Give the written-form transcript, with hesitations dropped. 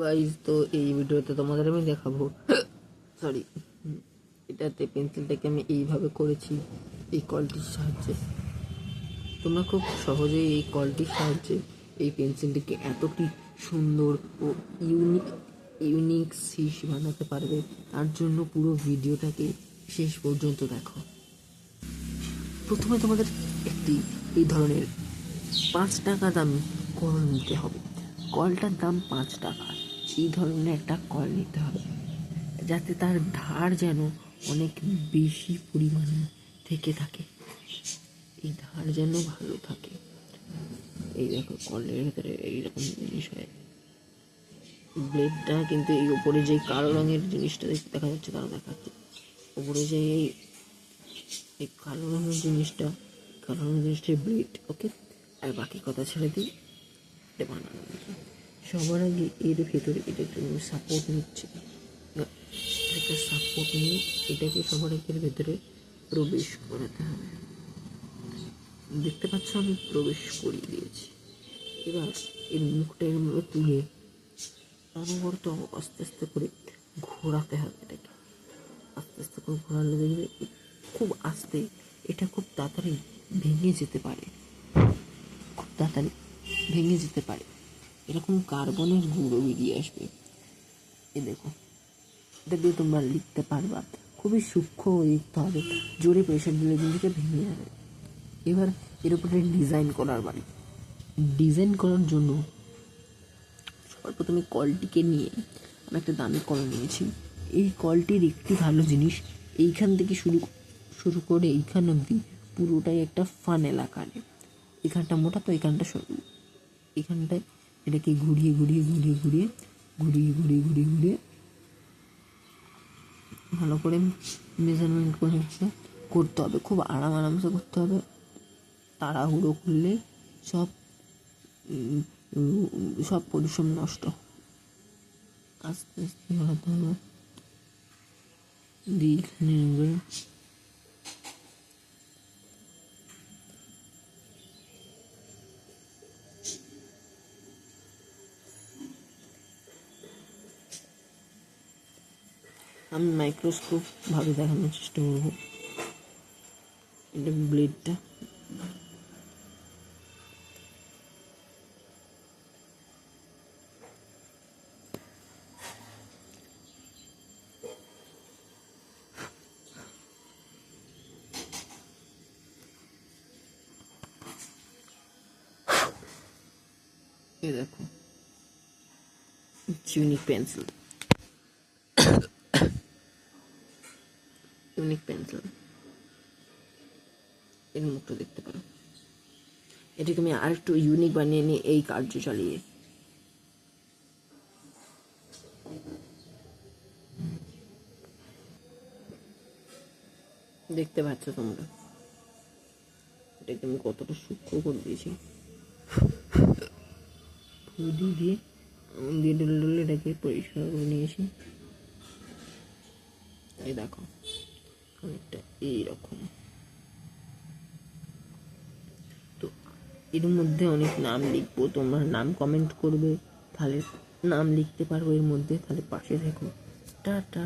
Guys, তো এই ভিডিওতে তোমাদের আমি দেখাবো সরি এটাতে পেন্সিলটাকে আমি এইভাবে করেছি এই কলটির সাহায্যে। তোমরা খুব সহজেই এই কলটির সাহায্যে এই পেন্সিলটিকে এতটি সুন্দর ও ইউনিক শীষ বানাতে পারবে। তার জন্য পুরো ভিডিওটাকে শেষ পর্যন্ত দেখো। প্রথমে তোমাদের একটি এই ধরনের 5 টাকা দামি কল নিতে হবে। কলটার দাম 5 টাকা। এই ধরনের একটা কল নিতে হবে যাতে তার ধার যেন অনেক বেশি পরিমাণে থেকে থাকে, এই ধার যেন ভালো থাকে। এই দেখো, কলের ভেতরে এইরকম জিনিস হয়। ব্লেডটা কিন্তু এই উপরে যে কালো রঙের জিনিসটা দেখা যাচ্ছে, কারণ দেখাচ্ছে উপরে যে এই কালো রঙের জিনিসটা ব্লেড। ওকে, আর বাকি কথা ছেড়ে দিই। এটা বানানো সবার আগে এর ভেতরে এটা একটু সাপোর্ট নিচ্ছে, একটা সাপোর্ট নিয়ে এটাকে সবার আগে ভেতরে প্রবেশ করাতে হবে। দেখতে পাচ্ছ আমি প্রবেশ করিয়ে দিয়েছি। এবার এর মুখটা এরমভাবে তুলে অনবরত আস্তে আস্তে করে ঘোরাতে হবে। এটাকে আস্তে আস্তে করে ঘোরালে দেখবে খুব আস্তে, এটা খুব তাড়াতাড়ি ভেঙে যেতে পারে, এরকম কার্বনের গুঁড়ো বেরিয়ে আসবে। এ দেখো, এটা দিয়ে তোমরা লিখতে পারবা। খুবই সূক্ষ্ম লিখতে হবে, জোরে প্রেশার দিলে কিন্তু ভেঙে যাবে। এবার এর উপরে ডিজাইন করার জন্য সবার প্রথমে কলটিকে নিয়ে আমি একটা দামি কল নিয়েছি। এই কলটির একটি ভালো জিনিস, এইখান থেকে শুরু করে এইখান অবধি পুরোটাই একটা ফানেল আকারে। এখানটা মোটা তো এখানটা সরু। এখানটায় এটাকে ঘুরিয়ে ভালো করে মেজারমেন্ট করে করতে হবে। খুব আরামসে করতে হবে, তাড়াহুড়ো করলে সব পরিশ্রম নষ্ট। আস্তে আস্তে বাড়াতে হবে। এখানে আমি মাইক্রোস্কোপ ভাবে দেখানোর চেষ্টা করব। এটা ব্লেডটা এই দেখো, ইউনিক পেন্সিল এর মুখটা দেখতে পারো। এটাকে আমি আরেকটু ইউনিক বানিয়ে নিই এই কার্য চালিয়ে। দেখতে পাচ্ছ তোমরা এটাকে আমি কতটা সূক্ষ্ম করে দিয়েছি। দিয়ে ডলে এটাকে পরিষ্কার করে নিয়েছি। এই দেখো, অনেকটা এইরকম। তো এর মধ্যে অনেক নাম লিখবো, তোমরা নাম কমেন্ট করবে, তাহলে নাম লিখতে পারবো এর মধ্যে। তাহলে পাশে থেকো। টাটা।